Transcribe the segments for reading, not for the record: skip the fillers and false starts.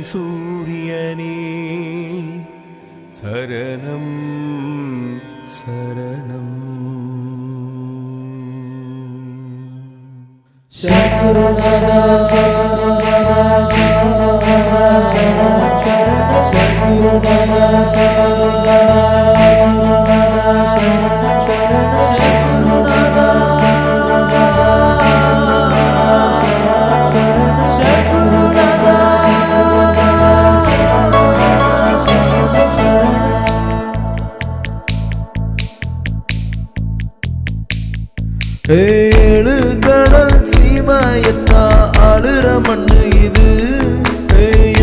சூரியனே சரணம் சரணம். சத்குருநாதா சத்குருநாதா ஏழு கடல் சீமாயத்தா ஆளுற மண்ணு இது.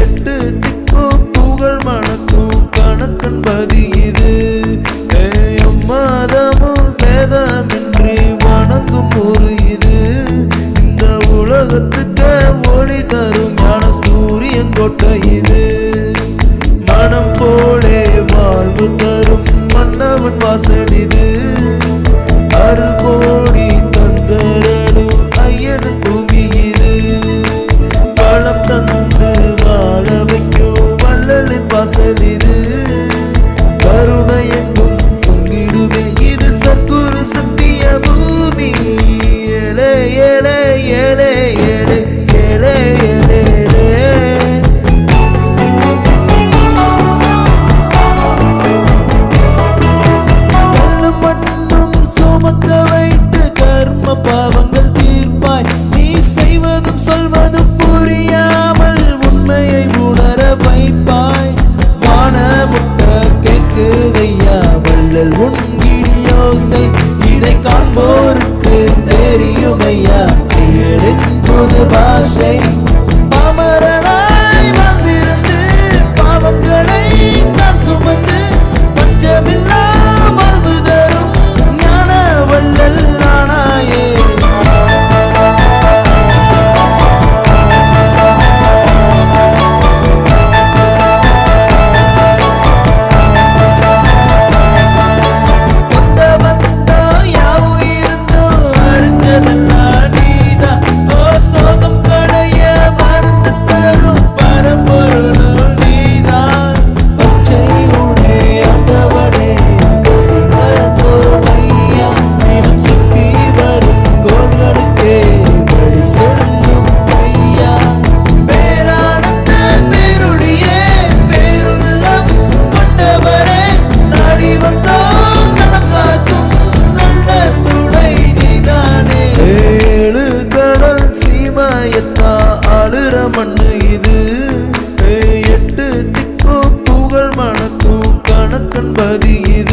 எட்டு திக்கும் புகழ் மணக்கும் கணக்கன்பதி இது. எம்மாதமும் பேதமின்றி வணங்கும் ஒரு இது. இந்த உலகத்துக்கு ஒளி தரும் ஞான சூரியங்கோட்டை இது. மனம் போலே வாழ்வு தரும் மன்னவன் வாசல் இது. அருள் கோடி தந்தரடும் ஐயன் பூமி இது. பழம் தந்து வாழ வைக்கும் வள்ளலின் வாசல் இது. கருணை எங்கும் பொங்கிடுமே இது சத்குரு சத்திய பூமி. ஏழே ஏழே ஏழே ஏழே ஏழே ஏழே பாவங்கள் தீர்ப்பாய். நீ செய்வதும் சொல்வதும் புரியாமல் உண்மையை உணர வைப்பாய். வானமுட்ட கேக்குதையா வள்ளல் உன்கிடியோசை. இதை காண்போருக்கு தெரியுமையா ஐயனின் புது பாஷை. பாமரனாய் வாழ்ந்திருந்து பாவங்களை தான் சுமந்து பஞ்சமில்லா வாழ்வு தரும் ஞான வள்ளல் நானாயே. சொந்த பந்தம் யாவும் இருந்தோ அறிஞ்சதெல்லாம் நீதான். ஓ சோகம் கடைய மருந்து தரும் பரம்பொருளும் நீதான். பச்சை உடே அந்தவனே சிங்கரத்தோமையா. தினம் சிப்பி வரும் கோள்களுக்கே வழி சொல்லும் ஐயா. பேரானந்த பேருளியே பேருள்ளம் கொண்டவரே. நாடி வந்தோர் நலம் காக்கும் நல்ல துணை நீதானே. ஏழு கடல் சீமாயத்தா ஆளுற மண்ணு இது. எட்டு திக்கும் புகழ் மணக்கும் கணக்கன்பதி இது.